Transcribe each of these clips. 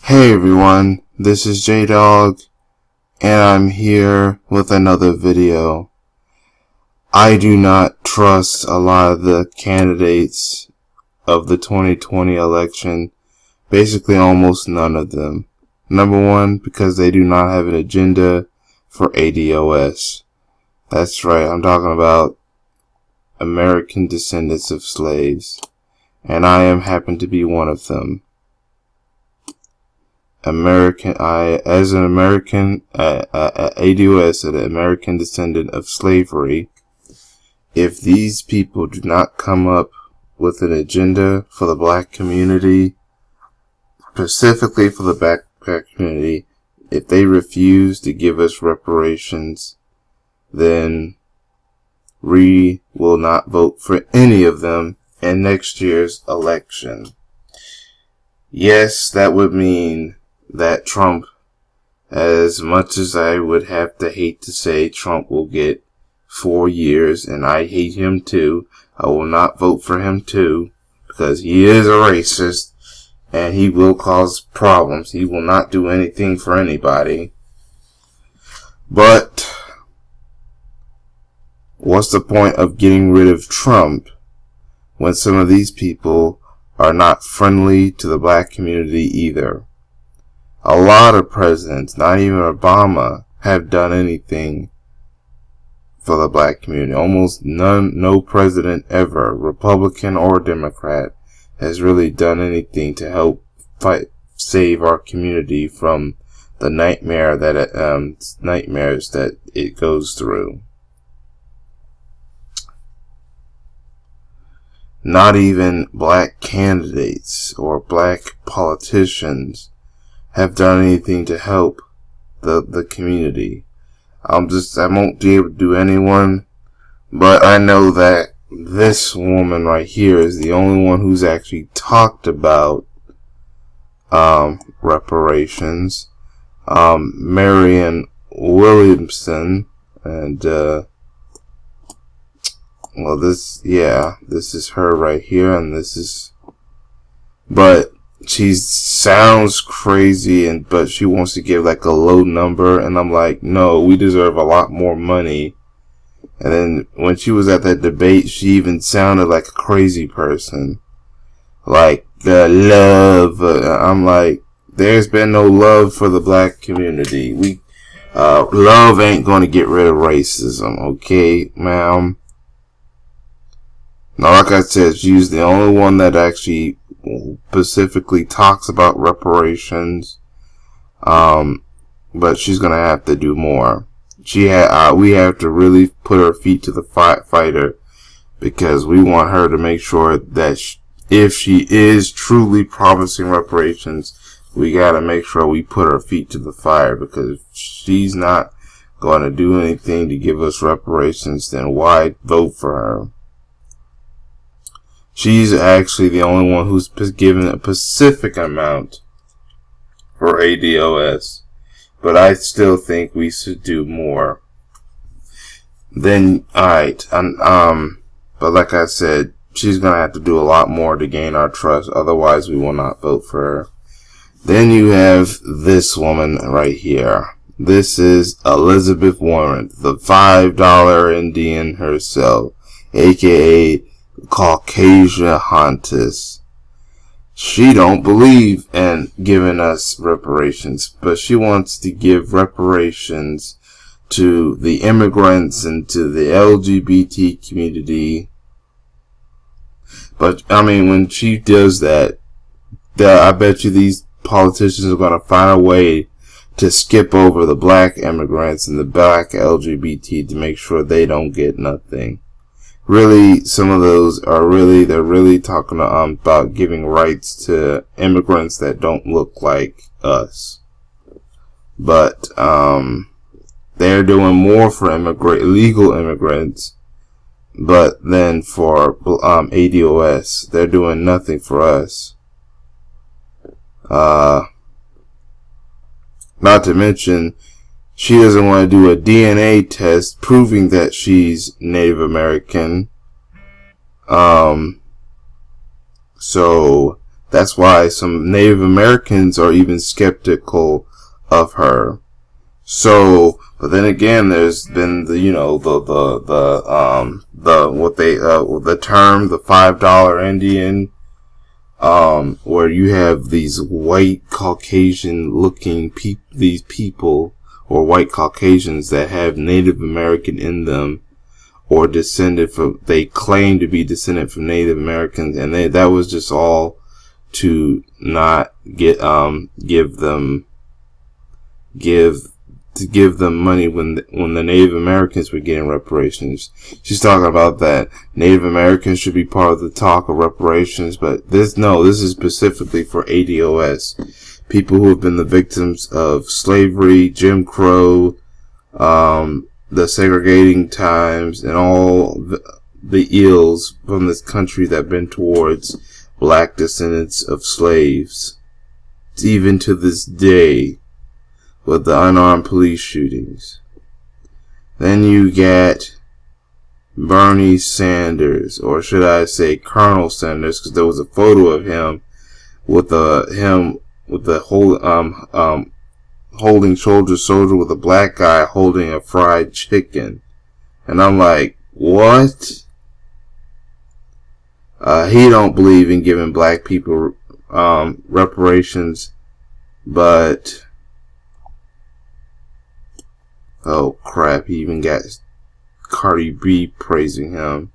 Hey everyone, this is J-Dog, and I'm here with another video. I do not trust a lot of the candidates of the 2020 election, basically almost none of them. Number one, because they do not have an agenda for ADOS. That's right, I'm talking about American descendants of slaves, and I happen to be one of them. As an American, ADOS, an American descendant of slavery, if these people do not come up with an agenda for the black community, specifically for the black community, if they refuse to give us reparations, then we will not vote for any of them in next year's election. Yes, that would mean that Trump, as much as I would have to hate to say Trump will get 4 years, and I hate him too, I will not vote for him too, because he is a racist, and he will cause problems. He will not do anything for anybody. But what's the point of getting rid of Trump when some of these people are not friendly to the black community either? A lot of presidents, not even Obama, have done anything for the black community. Almost no president ever, Republican or Democrat, has really done anything to help save our community from the nightmares that it goes through. Not even black candidates or black politicians have done anything to help the community. I won't be able to do anyone, but I know that this woman right here is the only one who's actually talked about reparations. Marianne Williamson, and this is her right here, and but she sounds crazy, but she wants to give like a low number, and I'm like, no, we deserve a lot more money. And then when she was at that debate, she even sounded like a crazy person. Like, the love, I'm like, there's been no love for the black community. Love ain't gonna get rid of racism, okay, ma'am? Now, like I said, she's the only one that actually specifically talks about reparations, but she's gonna have to do more. We have to really put her feet to the fighter, because we want her to make sure that if she is truly promising reparations, we gotta make sure we put her feet to the fire, because if she's not going to do anything to give us reparations, then why vote for her? She's actually the only one who's given a specific amount for ADOS. But I still think we should do more. Then, alright. But like I said, she's gonna have to do a lot more to gain our trust. Otherwise, we will not vote for her. Then you have this woman right here. This is Elizabeth Warren, the $5 Indian herself, aka Caucasian. She don't believe in giving us reparations, but she wants to give reparations to the immigrants and to the LGBT community. But I mean, when she does that, I bet you these politicians are going to find a way to skip over the black immigrants and the black LGBT to make sure they don't get nothing. Really, some of those they're really talking about giving rights to immigrants that don't look like us. But, they're doing more for illegal immigrants, but then for, ADOS, they're doing nothing for us. Not to mention, she doesn't want to do a DNA test proving that she's Native American. So That's why some Native Americans are even skeptical of her. So, but then again, there's been the term, the $5 Indian, where you have these white Caucasian looking these people, or white Caucasians that have Native American in them, or they claim to be descended from Native Americans, and that was just all to not give them money when the Native Americans were getting reparations. She's talking about that Native Americans should be part of the talk of reparations, but this is specifically for ADOS, people who have been the victims of slavery, Jim Crow, the segregating times, and all the ills from this country that have been towards black descendants of slaves, even to this day, with the unarmed police shootings. Then you get Bernie Sanders, or should I say Colonel Sanders, because there was a photo of him with the whole holding shoulder to shoulder with a black guy holding a fried chicken, and I'm like, what? He don't believe in giving black people reparations, but oh crap, he even got Cardi B praising him.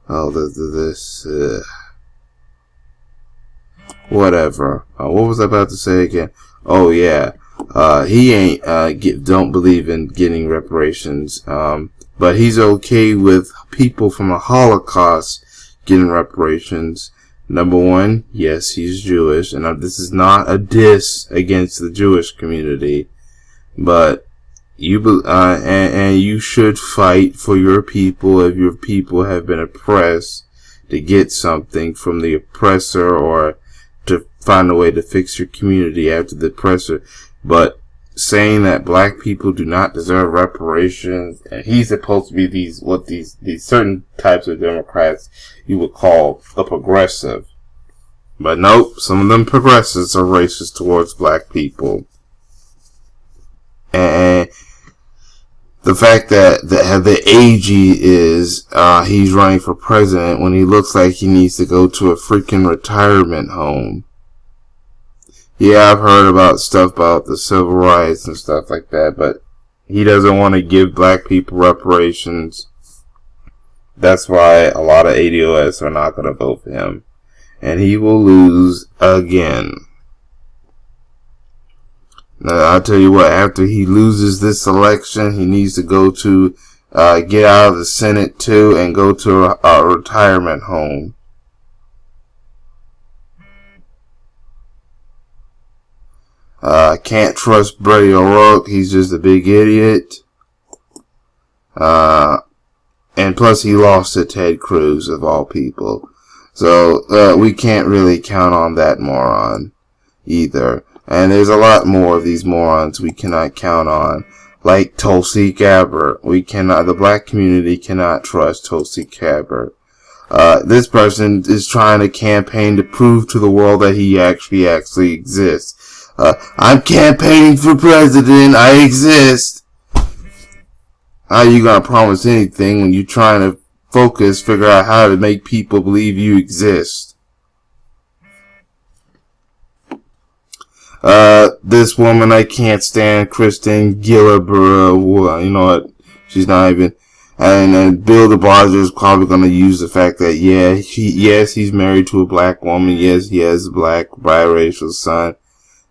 Oh, whatever. What was I about to say again? Oh yeah, he ain't don't believe in getting reparations. But he's okay with people from the Holocaust getting reparations. Number one, yes, he's Jewish, and this is not a diss against the Jewish community, but you should fight for your people if your people have been oppressed, to get something from the oppressor, or to find a way to fix your community after the oppressor. But saying that black people do not deserve reparations, and he's supposed to be these certain types of Democrats you would call the progressive. But nope, some of them progressives are racist towards black people. And the fact that the AG is he's running for president when he looks like he needs to go to a freaking retirement home. Yeah, I've heard about stuff about the civil rights and stuff like that, but he doesn't want to give black people reparations. That's why a lot of ADOS are not going to vote for him. And he will lose again. Now, I'll tell you what, after he loses this election, he needs to go to, get out of the Senate too, and go to a retirement home. Can't trust Brady O'Rourke. He's just a big idiot. And plus he lost to Ted Cruz, of all people. So, we can't really count on that moron either. And there's a lot more of these morons we cannot count on. Like Tulsi Gabbard. The black community cannot trust Tulsi Gabbard. This person is trying to campaign to prove to the world that he actually exists. I'm campaigning for president. I exist. How are you gonna promise anything when you're trying to figure out how to make people believe you exist? This woman I can't stand, Kristen Gillibrand, you know what? She's not even. And Bill de Blasio is probably gonna use the fact that yes, he's married to a black woman. Yes, he has a black biracial son.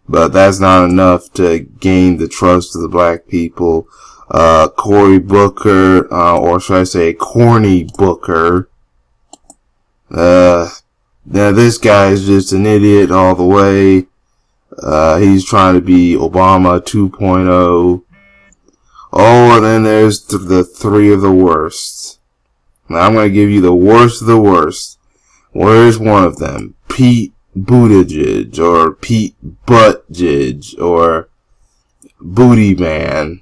But that's not enough to gain the trust of the black people. Cory Booker, or should I say Corny Booker. Now this guy is just an idiot all the way. He's trying to be Obama 2.0. Oh, and then there's the three of the worst. Now I'm going to give you the worst of the worst. Where's one of them? Pete Buttigieg, or Pete Buttigieg, or Booty Man.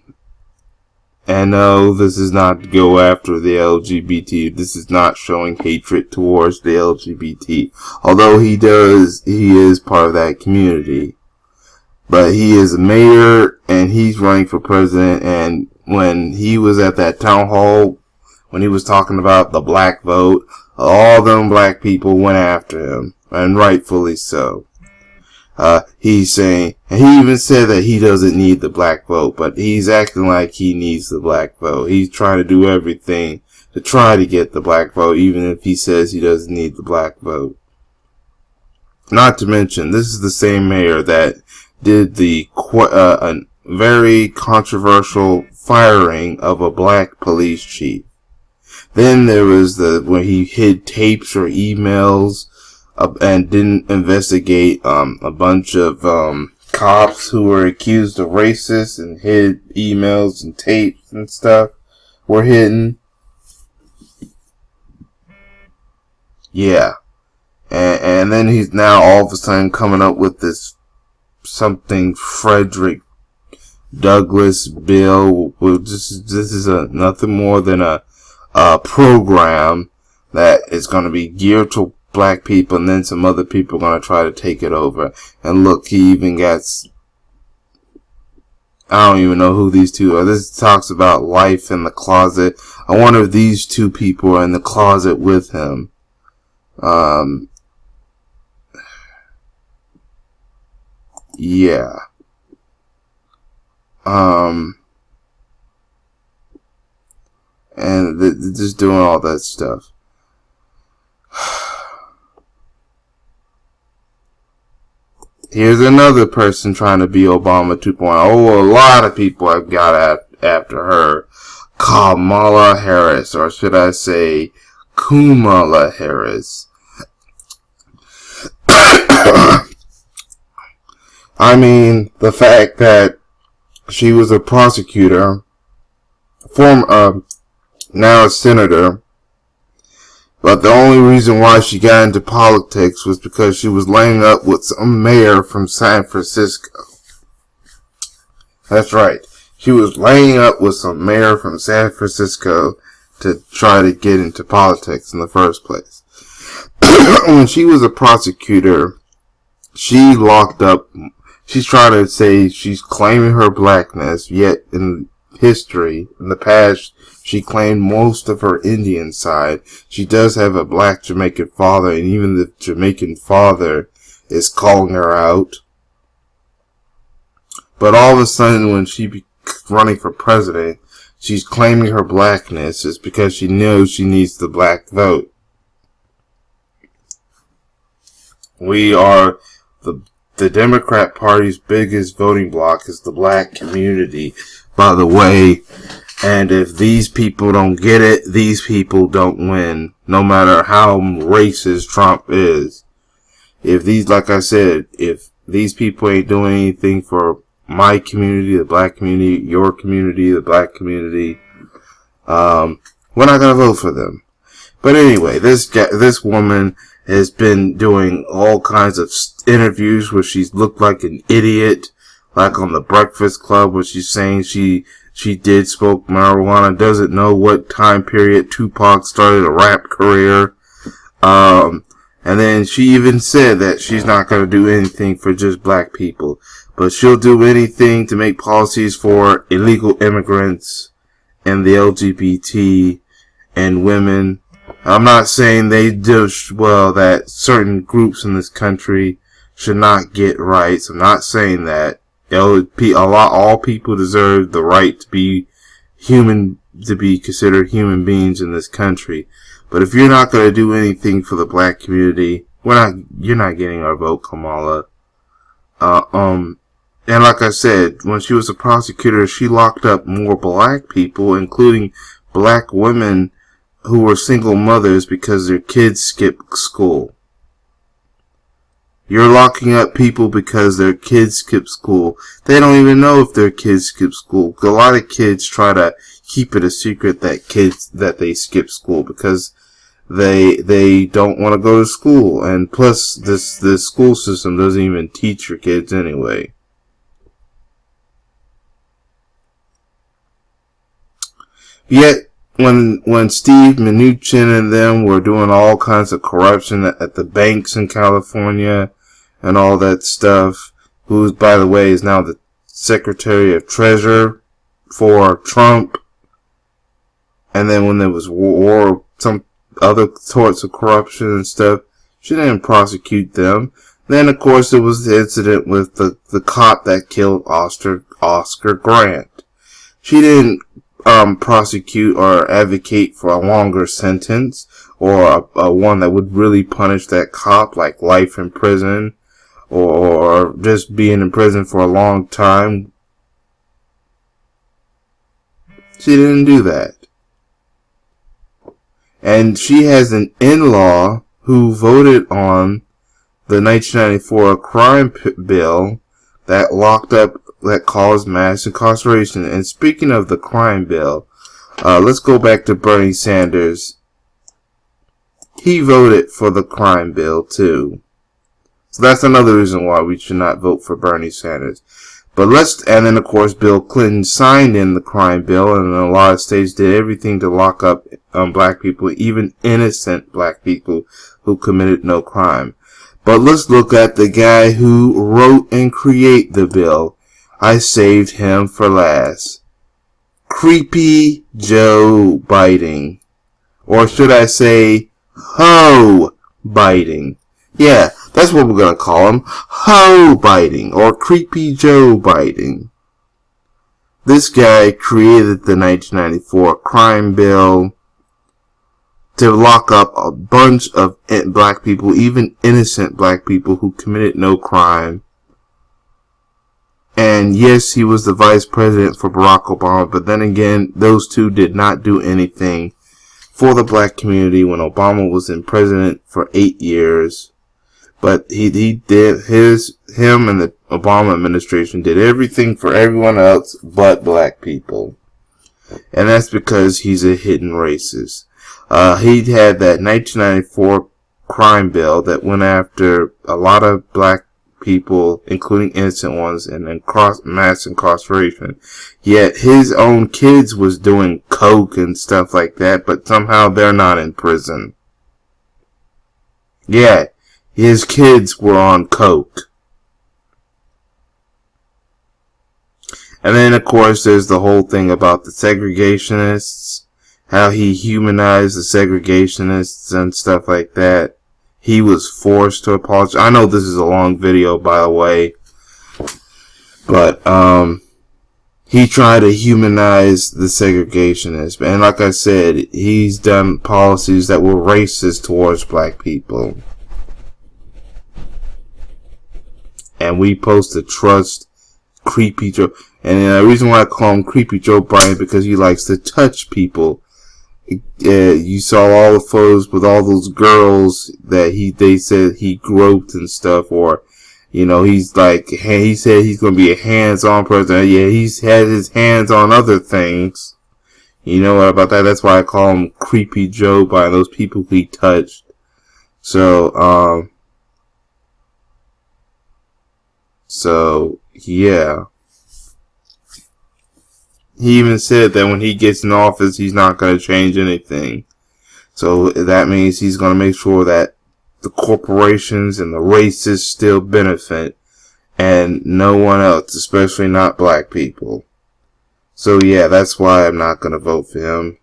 And no, this is not to go after the LGBT. This is not showing hatred towards the LGBT. Although he is part of that community. But he is a mayor and he's running for president. And when he was at that town hall, when he was talking about the black vote, all them black people went after him. And rightfully so. He's saying, and he even said that he doesn't need the black vote, but he's acting like he needs the black vote. He's trying to do everything to try to get the black vote, even if he says he doesn't need the black vote. Not to mention, this is the same mayor that did the a very controversial firing of a black police chief. Then there was when he hid tapes or emails and didn't investigate a bunch of cops who were accused of racist and hid emails and tapes and stuff were hidden. Yeah. And then he's now all of a sudden coming up with this something Frederick Douglass bill. This is nothing more than a program that is going to be geared to black people, and then some other people are going to try to take it over. And look, he even got, I don't even know who these two are. This talks about life in the closet. I wonder if these two people are in the closet with him. Yeah. And they're just doing all that stuff. Here's another person trying to be Obama 2.0. Oh, a lot of people have got after her. Kamala Harris, or should I say, Kumala Harris. I mean, the fact that she was a prosecutor, now a senator, but the only reason why she got into politics was because she was laying up with some mayor from San Francisco. That's right. She was laying up with some mayor from San Francisco to try to get into politics in the first place. When she was a prosecutor, she locked up, she's trying to say she's claiming her blackness, yet in history, in the past, she claimed most of her Indian side. She does have a black Jamaican father, and even the Jamaican father is calling her out. But all of a sudden, when she running for president, she's claiming her blackness is because she knows she needs the black vote. We are the Democrat Party's biggest voting bloc is the black community, by the way. And if these people don't get it, these people don't win, no matter how racist Trump is. If these, like I said, if these people ain't doing anything for my community, the black community, your community, the black community, we're not gonna vote for them. But anyway, this woman has been doing all kinds of interviews where she's looked like an idiot, like on the Breakfast Club, where she's saying she did smoke marijuana, doesn't know what time period Tupac started a rap career. And then she even said that she's not going to do anything for just black people, but she'll do anything to make policies for illegal immigrants and the LGBT and women. I'm not saying they do well that certain groups in this country should not get rights. I'm not saying that. All people deserve the right to be human, to be considered human beings in this country. But if you're not going to do anything for the black community, you're not getting our vote, Kamala. And like I said, when she was a prosecutor, she locked up more black people, including black women who were single mothers because their kids skipped school. You're locking up people because their kids skip school. They don't even know if their kids skip school. A lot of kids try to keep it a secret that they skip school because they don't want to go to school. And plus, this school system doesn't even teach your kids anyway. Yet, when Steve Mnuchin and them were doing all kinds of corruption at the banks in California and all that stuff, who, by the way, is now the Secretary of Treasury for Trump, and then when there was war, some other sorts of corruption and stuff, she didn't prosecute them. Then, of course, there was the incident with the cop that killed Oscar Grant. She didn't prosecute or advocate for a longer sentence, or a one that would really punish that cop, like life in prison, or just being in prison for a long time. She didn't do that. And she has an in-law who voted on the 1994 crime bill that caused mass incarceration. And speaking of the crime bill, let's go back to Bernie Sanders. He voted for the crime bill too. So that's another reason why we should not vote for Bernie Sanders. And then of course Bill Clinton signed in the crime bill, and a lot of states did everything to lock up black people, even innocent black people who committed no crime. But let's look at the guy who wrote and created the bill. I saved him for last. Creepy Joe Biden. Or should I say, Ho Biden. Yeah, that's what we're gonna call him. Ho Biden. Or Creepy Joe Biden. This guy created the 1994 crime bill to lock up a bunch of black people, even innocent black people who committed no crime. And yes, he was the vice president for Barack Obama, but then again, those two did not do anything for the black community when Obama was in president for 8 years. But him and the Obama administration did everything for everyone else but black people. And that's because he's a hidden racist. He had that 1994 crime bill that went after a lot of black people, including innocent ones, and then mass incarceration. Yet his own kids was doing coke and stuff like that, but somehow they're not in prison. Yeah, his kids were on coke. And then, of course, there's the whole thing about the segregationists, how he humanized the segregationists and stuff like that. He was forced to apologize. I know this is a long video, by the way, but he tried to humanize the segregationists. And like I said, he's done policies that were racist towards black people. And we supposed to trust Creepy Joe. And the reason why I call him Creepy Joe Biden, because he likes to touch people. You saw all the photos with all those girls that they said he groped and stuff, or, he's like, he said he's gonna be a hands-on president. Yeah, he's had his hands on other things. You know what about that? That's why I call him Creepy Joe Biden, those people he touched. So, yeah. He even said that when he gets in office, he's not going to change anything. So that means he's going to make sure that the corporations and the races still benefit, and no one else, especially not black people. So yeah, that's why I'm not going to vote for him.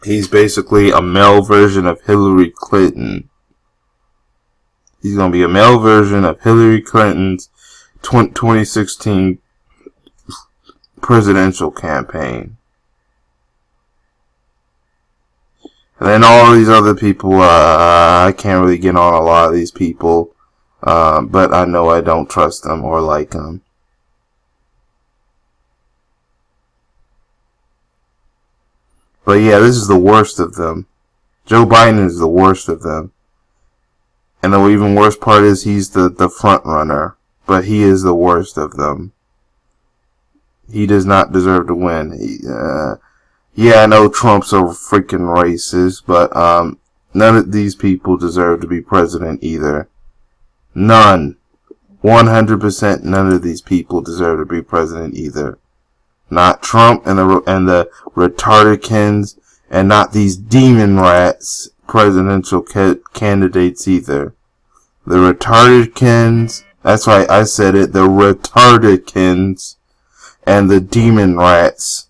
He's basically a male version of Hillary Clinton. He's going to be a male version of Hillary Clinton's 2016 presidential campaign. And then all these other people, I can't really get on a lot of these people, but I know I don't trust them or like them. But yeah, this is the worst of them. Joe Biden is the worst of them. And the even worse part is he's the front runner, but he is the worst of them. He does not deserve to win. Yeah, I know Trump's a freaking racist, but none of these people deserve to be president either. None. 100% none of these people deserve to be president either. Not Trump and the retardicans, and not these demon rats presidential candidates either. The retardicans, that's right, I said it, the retardicans and the demon rats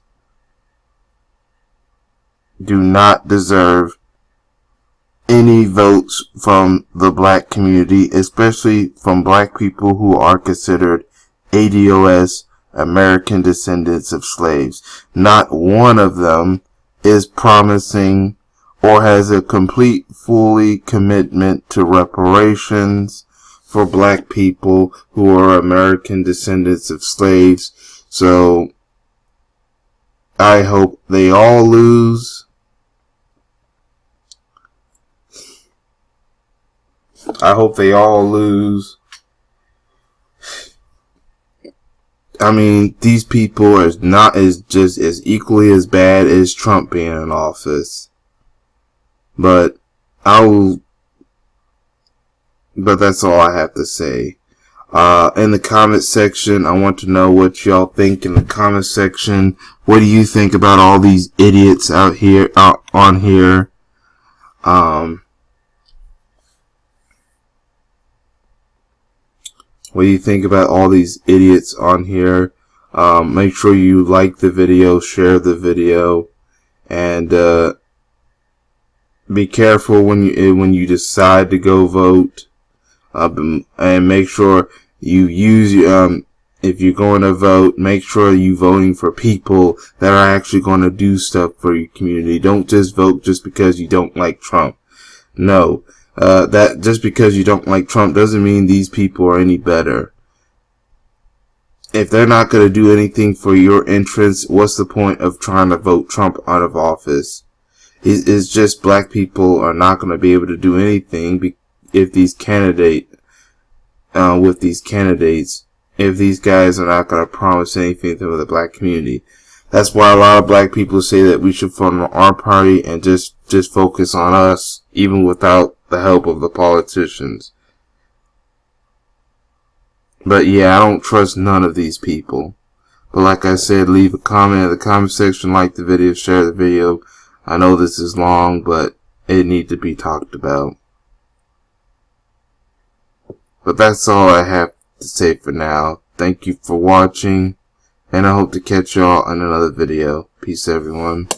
do not deserve any votes from the black community, especially from black people who are considered ADOS, American descendants of slaves. Not one of them is promising or has a complete, fully commitment to reparations for black people who are American descendants of slaves. So, I hope they all lose. I hope they all lose. I mean, these people are not just as equally as bad as Trump being in office. But that's all I have to say. In the comment section, I want to know what y'all think in the comment section. What do you think about all these idiots on here? What do you think about all these idiots on here? Make sure you like the video, share the video, and be careful when you decide to go vote. And make sure you use if you're going to vote, make sure you voting for people that are actually going to do stuff for your community. Don't just vote just because you don't like Trump. No. That just because you don't like Trump doesn't mean these people are any better. If they're not going to do anything for your interests, what's the point of trying to vote Trump out of office? It's just black people are not going to be able to do anything if these candidates, if these guys are not going to promise anything to the black community. That's why a lot of black people say that we should vote on our party and just focus on us, even without the help of the politicians. But yeah, I don't trust none of these people. But like I said, leave a comment in the comment section, like the video, share the video. I know this is long, but it needs to be talked about. But that's all I have to say for now. Thank you for watching, and I hope to catch y'all in another video. Peace, everyone.